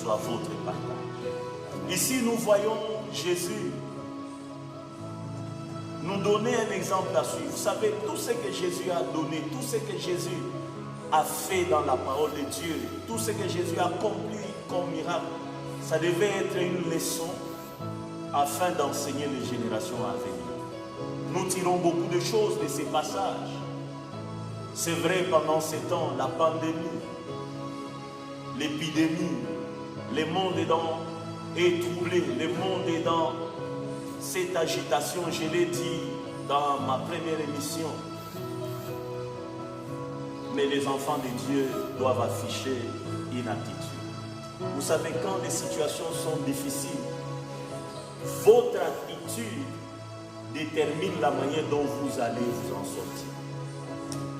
soit votre partage. Ici, nous voyons Jésus nous donner un exemple à suivre. Vous savez, tout ce que Jésus a donné, tout ce que Jésus a fait dans la parole de Dieu, tout ce que Jésus a accompli comme miracle, ça devait être une leçon afin d'enseigner les générations à venir. Nous tirons beaucoup de choses de ces passages. C'est vrai, pendant ces temps, la pandémie, l'épidémie, le monde est troublé, le monde est dans cette agitation, je l'ai dit dans ma première émission. Mais les enfants de Dieu doivent afficher une attitude. Vous savez, quand les situations sont difficiles, votre attitude détermine la manière dont vous allez vous en sortir.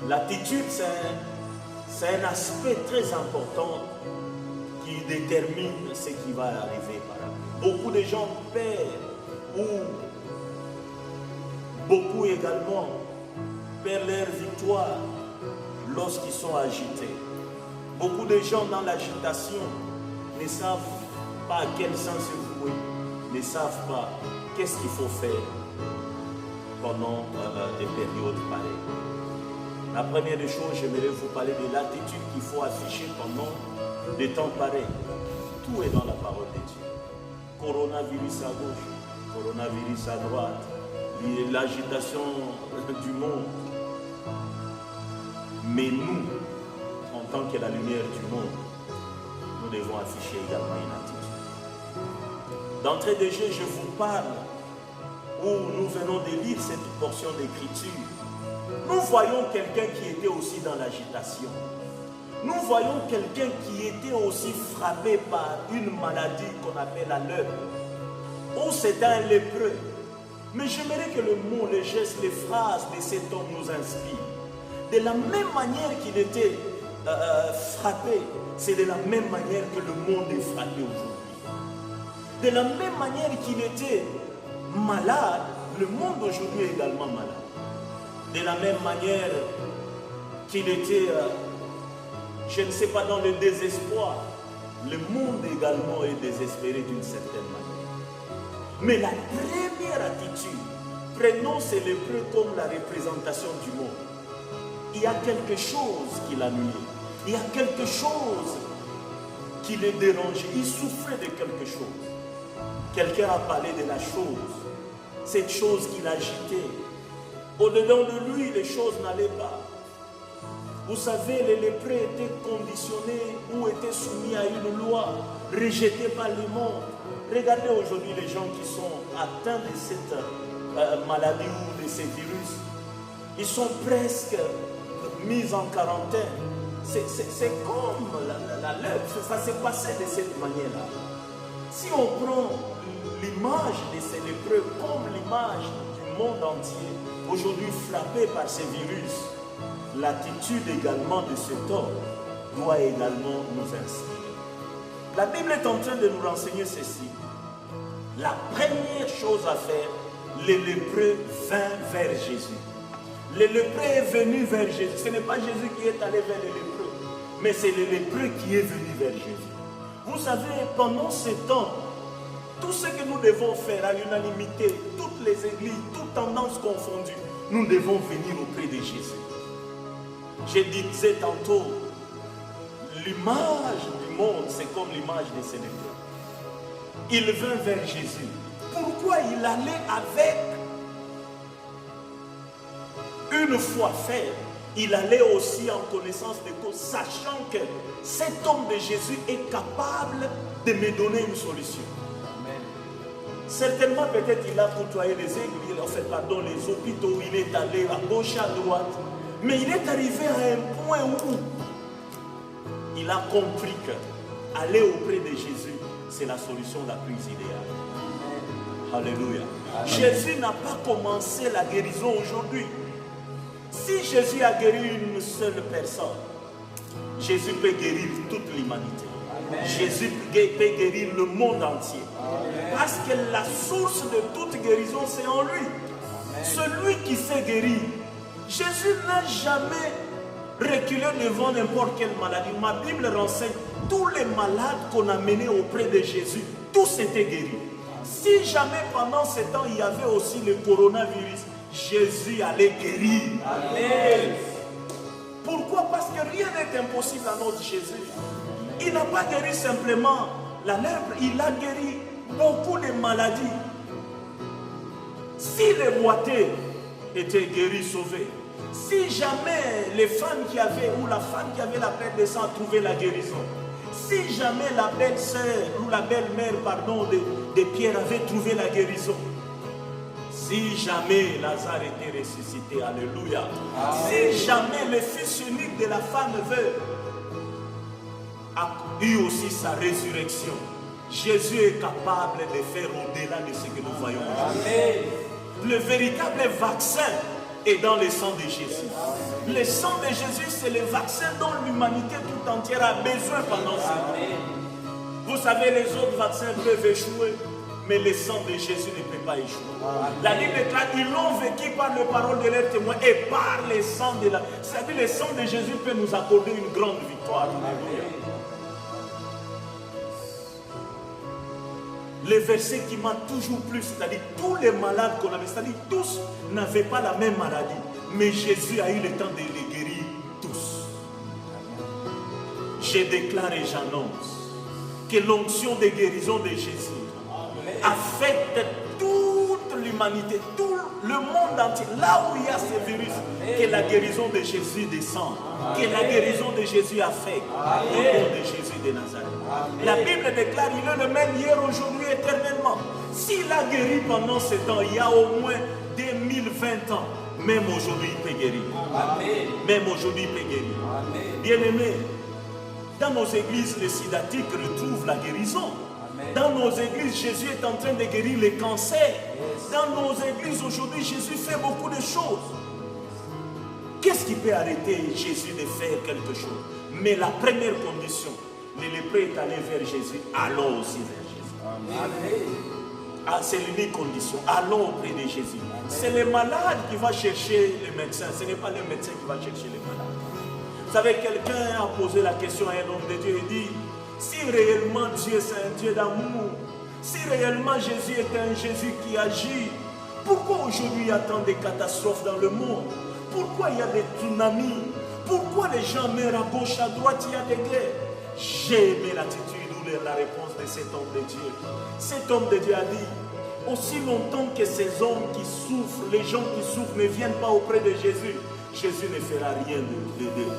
L'attitude, c'est un aspect très important qui détermine ce qui va arriver par après. Beaucoup de gens perdent, ou beaucoup également perdent leur victoire lorsqu'ils sont agités. Beaucoup de gens dans l'agitation ne savent pas à quel sens se vouer, ne savent pas qu'est-ce qu'il faut faire pendant des périodes pareilles. La première des choses, j'aimerais vous parler de l'attitude qu'il faut afficher pendant des temps pareils. Tout est dans la parole de Dieu. Coronavirus à gauche, coronavirus à droite, l'agitation du monde. Mais nous, en tant que la lumière du monde, nous devons afficher également une attitude. D'entrée de jeu, je vous parle où nous venons de lire cette portion d'écriture. Nous voyons quelqu'un qui était aussi dans l'agitation. Nous voyons quelqu'un qui était aussi frappé par une maladie qu'on appelle la lèpre. Ou c'était un lépreux. Mais j'aimerais que le mot, les gestes, les phrases de cet homme nous inspirent. De la même manière qu'il était frappé, c'est de la même manière que le monde est frappé aujourd'hui. De la même manière qu'il était malade, le monde aujourd'hui est également malade. De la même manière qu'il était, je ne sais pas, dans le désespoir, le monde également est désespéré d'une certaine manière. Mais la première attitude, prenons ces lépreux comme la représentation du monde. Il y a quelque chose qui l'ennuyait. Il y a quelque chose qui le dérangeait. Il souffrait de quelque chose. Quelqu'un a parlé de la chose. Cette chose qui l'agitait. Au-dedans de lui, les choses n'allaient pas. Vous savez, les lépreux étaient conditionnés ou étaient soumis à une loi rejetée par le monde. Regardez aujourd'hui les gens qui sont atteints de cette maladie ou de ces virus. Ils sont presque mis en quarantaine. C'est comme la lèpre. Ça s'est passé de cette manière-là. Si on prend l'image de ces lépreux comme l'image du monde entier, aujourd'hui frappé par ces virus, l'attitude également de cet homme doit également nous inspirer. La Bible est en train de nous renseigner ceci. La première chose à faire, les lépreux vinrent vers Jésus. Le lépreux est venu vers Jésus. Ce n'est pas Jésus qui est allé vers les lépreux, mais c'est le lépreux qui est venu vers Jésus. Vous savez, pendant ce temps, tout ce que nous devons faire à l'unanimité, toutes les églises, toutes tendances confondues, nous devons venir auprès de Jésus. Je disais tantôt, l'image du monde, c'est comme l'image de ces lépreux. Il vint vers Jésus. Pourquoi il allait avec une foi ferme? Il allait aussi en connaissance de cause, sachant que cet homme de Jésus est capable de me donner une solution. Amen. Certainement, peut-être il a côtoyé les églises, les hôpitaux, il est allé à gauche, à droite. Mais il est arrivé à un point où il a compris que aller auprès de Jésus, c'est la solution la plus idéale. Alléluia. Amen. Jésus n'a pas commencé la guérison aujourd'hui. Si Jésus a guéri une seule personne, Jésus peut guérir toute l'humanité. Jésus peut guérir le monde entier. Amen. Parce que la source de toute guérison, c'est en lui. Amen. Celui qui sait guérir. Jésus n'a jamais reculé devant n'importe quelle maladie. Ma Bible renseigne tous les malades qu'on a menés auprès de Jésus, tous étaient guéris. Si jamais pendant ce temps, il y avait aussi le coronavirus, Jésus allait guérir. Amen. Pourquoi? Parce que rien n'est impossible à notre Jésus. Il n'a pas guéri simplement la lèpre, il a guéri beaucoup de maladies. Si les boiteux étaient guéris, sauvés, si jamais les femmes qui avaient, ou la femme qui avait la perte de sang, trouvé la guérison, si jamais la belle-sœur ou la belle-mère, pardon, de Pierre avait trouvé la guérison, si jamais Lazare était ressuscité, alléluia, si jamais le fils unique de la femme veuve a eu aussi sa résurrection, Jésus est capable de faire au-delà de ce que nous voyons. Amen. Le véritable vaccin est dans le sang de Jésus. Le sang de Jésus, c'est le vaccin dont l'humanité tout entière a besoin pendant ce temps. Vous savez, les autres vaccins peuvent échouer, mais le sang de Jésus ne peut pas échouer. La Bible déclare qu'ils l'ont vécu par les paroles de leurs témoins et par le sang de la... C'est-à-dire le sang de Jésus peut nous accorder une grande victoire. Alléluia. Le verset qui m'a toujours plu, c'est-à-dire tous les malades qu'on avait, c'est-à-dire tous n'avaient pas la même maladie, mais Jésus a eu le temps de les guérir tous. Je déclare et j'annonce que l'onction de guérison de Jésus affecte toute l'humanité, tout le monde entier. Là où il y a ce virus, que la guérison de Jésus descend, que la guérison de Jésus affecte le nom de Jésus de Nazareth. La Bible déclare, il est le même hier, aujourd'hui, éternellement. S'il a guéri pendant ce temps, il y a au moins 2020 ans, même aujourd'hui il peut guérir. Même aujourd'hui il peut guérir. Bien-aimés, dans nos églises, les sidatiques retrouvent la guérison. Dans nos églises, Jésus est en train de guérir les cancers. Dans nos églises aujourd'hui, Jésus fait beaucoup de choses. Qu'est-ce qui peut arrêter Jésus de faire quelque chose? Mais la première condition, le lépreux est allé vers Jésus, allons aussi vers Jésus. Amen. Ah, c'est l'unique condition, allons auprès de Jésus. C'est le malade qui va chercher le médecin, ce n'est pas le médecin qui va chercher le malade. Vous savez, quelqu'un a posé la question à un homme de Dieu et dit, si réellement Dieu c'est un Dieu d'amour, si réellement Jésus est un Jésus qui agit, pourquoi aujourd'hui il y a tant de catastrophes dans le monde? Pourquoi il y a des tsunamis? Pourquoi les gens meurent à gauche, à droite, il y a des guerres? J'ai aimé l'attitude ou la réponse de cet homme de Dieu. Cet homme de Dieu a dit, aussi longtemps que ces hommes qui souffrent, les gens qui souffrent ne viennent pas auprès de Jésus, Jésus ne fera rien d'eux.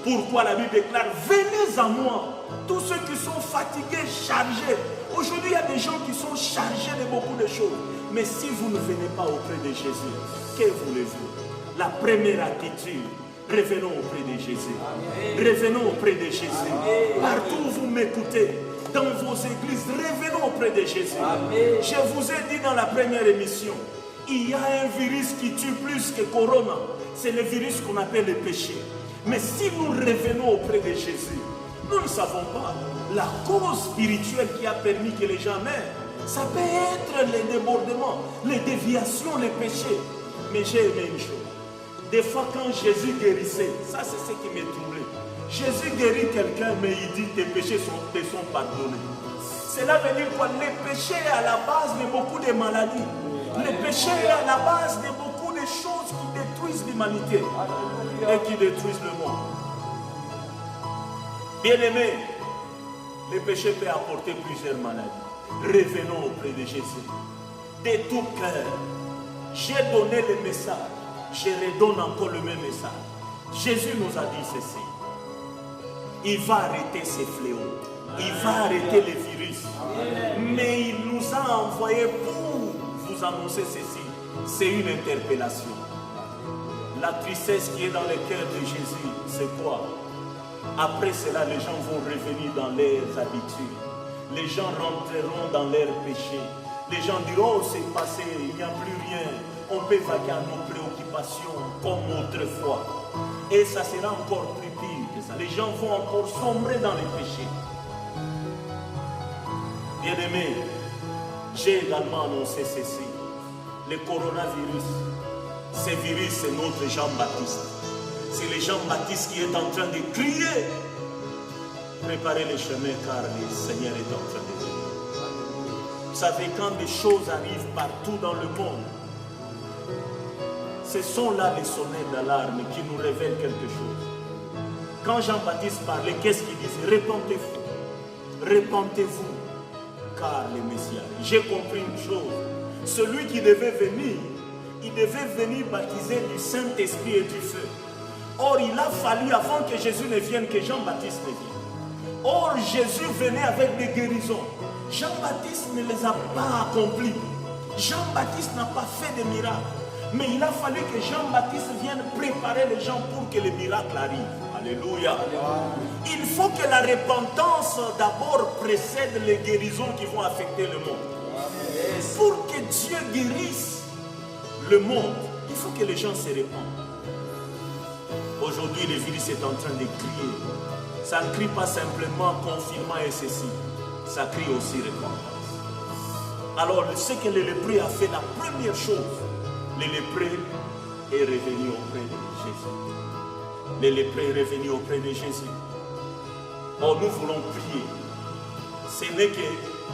Pourquoi la Bible déclare, venez à moi, tous ceux qui sont fatigués, chargés. Aujourd'hui, il y a des gens qui sont chargés de beaucoup de choses. Mais si vous ne venez pas auprès de Jésus, que voulez-vous? La première attitude, revenons auprès de Jésus. Revenons auprès de Jésus. Partout où vous m'écoutez, dans vos églises, revenons auprès de Jésus. Je vous ai dit dans la première émission, il y a un virus qui tue plus que Corona. C'est le virus qu'on appelle le péché. Mais si nous revenons auprès de Jésus, nous ne savons pas la cause spirituelle qui a permis que les gens meurent. Ça peut être les débordements, les déviations, les péchés. Mais j'ai aimé une chose. Des fois quand Jésus guérissait, ça c'est ce qui m'est troublé. Jésus guérit quelqu'un, mais il dit tes péchés te sont pardonnés. Cela veut dire quoi? Les péchés est à la base de beaucoup de maladies. Le péché est à la base de beaucoup de choses qui détruisent l'humanité et qui détruisent le monde. Bien-aimés, le péché peut apporter plusieurs maladies. Revenons auprès de Jésus. De tout cœur, j'ai donné le message. Je redonne encore le même message. Jésus nous a dit ceci. Il va arrêter ces fléaux. Il va arrêter les virus. Mais il nous a envoyé pour vous annoncer ceci. C'est une interpellation. La tristesse qui est dans le cœur de Jésus, c'est quoi? Après cela, les gens vont revenir dans leurs habitudes. Les gens rentreront dans leurs péchés. Les gens diront, oh, c'est passé, il n'y a plus rien. On peut vaquer à nos préoccupations comme autrefois. Et ça sera encore plus pire que ça. Les gens vont encore sombrer dans les péchés. Bien-aimés, j'ai également annoncé ceci. Le coronavirus, ce virus, c'est notre Jean-Baptiste. C'est le Jean-Baptiste qui est en train de crier. Préparez les chemins car le Seigneur est en train de venir. Vous savez, quand des choses arrivent partout dans le monde, ce sont là les sonnettes d'alarme qui nous révèlent quelque chose. Quand Jean-Baptiste parlait, qu'est-ce qu'il disait? Répentez-vous, répentez-vous, car le Messie arrive. J'ai compris une chose. Celui qui devait venir, il devait venir baptiser du Saint-Esprit et du feu. Or, il a fallu, avant que Jésus ne vienne, que Jean-Baptiste ne vienne. Or, Jésus venait avec des guérisons. Jean-Baptiste ne les a pas accomplies. Jean-Baptiste n'a pas fait de miracles. Mais il a fallu que Jean-Baptiste vienne préparer les gens pour que les miracles arrivent. Alléluia. Il faut que la repentance d'abord précède les guérisons qui vont affecter le monde. Pour que Dieu guérisse le monde, il faut que les gens se répandent. Aujourd'hui, le virus est en train de crier. Ça ne crie pas simplement confinement et ceci. Ça crie aussi repentance. Alors, ce que le lépreux a fait, la première chose, le lépreux est revenu auprès de Jésus. Le lépreux est revenu auprès de Jésus. Or, nous voulons prier. Ce n'est que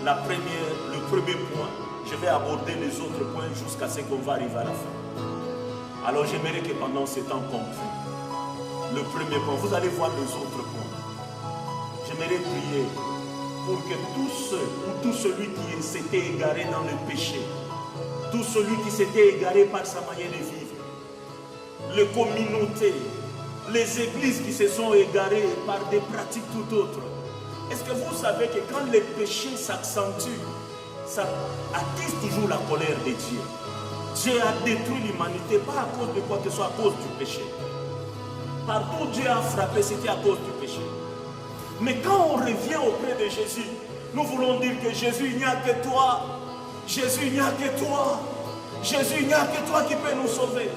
le premier point. Je vais aborder les autres points jusqu'à ce qu'on va arriver à la fin. Alors, j'aimerais que pendant ce temps qu'on prie. Le premier point, vous allez voir les autres points. J'aimerais prier pour que tout celui qui s'était égaré dans le péché, tout celui qui s'était égaré par sa manière de vivre, les communautés, les églises qui se sont égarées par des pratiques tout autres. Est-ce que vous savez que quand les péchés s'accentuent, ça attise toujours la colère de Dieu? Dieu a détruit l'humanité, pas à cause de quoi que ce soit, à cause du péché. Partout où Dieu a frappé, c'était à cause du péché. Mais quand on revient auprès de Jésus, nous voulons dire que Jésus, il n'y a que toi. Jésus, il n'y a que toi. Jésus, il n'y a que toi qui peux nous sauver.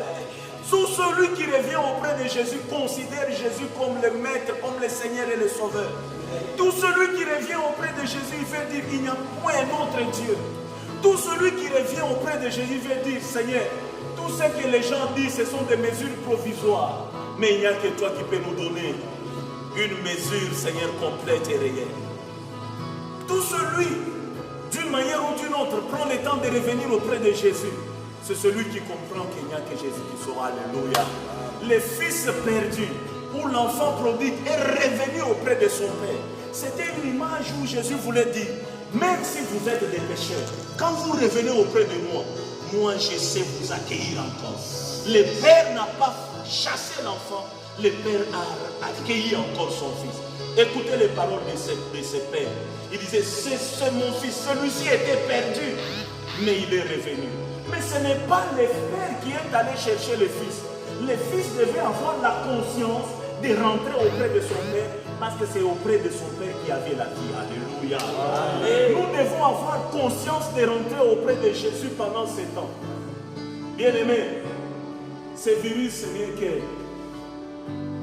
Tout celui qui revient auprès de Jésus considère Jésus comme le Maître, comme le Seigneur et le Sauveur. Tout celui qui revient auprès de Jésus, il veut dire qu'il n'y a point un autre Dieu. Tout celui qui revient auprès de Jésus veut dire, Seigneur, tout ce que les gens disent, ce sont des mesures provisoires. Mais il n'y a que toi qui peux nous donner une mesure, Seigneur, complète et réelle. Tout celui, d'une manière ou d'une autre, prend le temps de revenir auprès de Jésus. C'est celui qui comprend qu'il n'y a que Jésus qui saura. Alléluia. Le fils perdu ou l'enfant prodigue est revenu auprès de son père. C'était une image où Jésus voulait dire, même si vous êtes des pécheurs, quand vous revenez auprès de moi, moi je sais vous accueillir encore. Le père n'a pas chassé l'enfant, le père a accueilli encore son fils. Écoutez les paroles de ses pères. Il disait, c'est mon fils, celui-ci était perdu, mais il est revenu. Mais ce n'est pas le père qui est allé chercher le fils. Le fils devait avoir la conscience de rentrer auprès de son père, parce que c'est auprès de son père qu'il y avait la vie. Alléluia. Et nous devons avoir conscience de rentrer auprès de Jésus pendant ce temps. Bien-aimés, ce virus, ce n'est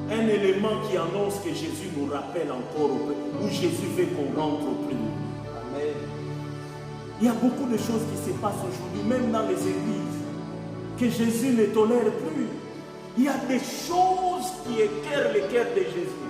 qu'un élément qui annonce que Jésus nous rappelle encore où Jésus veut qu'on rentre auprès de lui. Amen. Il y a beaucoup de choses qui se passent aujourd'hui, même dans les églises, que Jésus ne tolère plus. Il y a des choses qui éclairent le cœur de Jésus.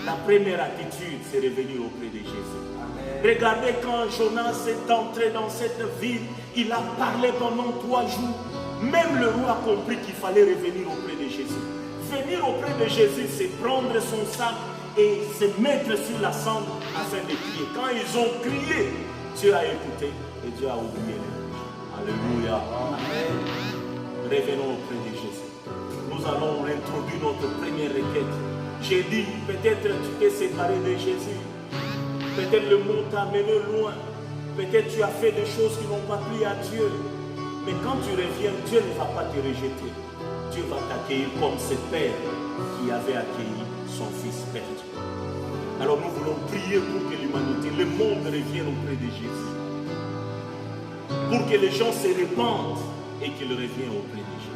La première attitude, c'est revenir auprès de Jésus. Amen. Regardez quand Jonas est entré dans cette ville, il a parlé pendant 3 jours. Même le roi a compris qu'il fallait revenir auprès de Jésus. Venir auprès de Jésus, c'est prendre son sac et se mettre sur la cendre afin de crier. Quand ils ont crié, Dieu a écouté et Dieu a oublié les péchés. Alléluia. Amen. Revenons auprès de Jésus. Nous allons introduire notre première requête. J'ai dit, peut-être tu t'es séparé de Jésus. Peut-être le monde t'a mené loin. Peut-être tu as fait des choses qui n'ont pas plu à Dieu. Mais quand tu reviens, Dieu ne va pas te rejeter. Dieu va t'accueillir comme ce père qui avait accueilli son fils perdu. Alors nous voulons prier pour que l'humanité, le monde revienne auprès de Jésus. Pour que les gens se répandent et qu'ils reviennent auprès de Jésus.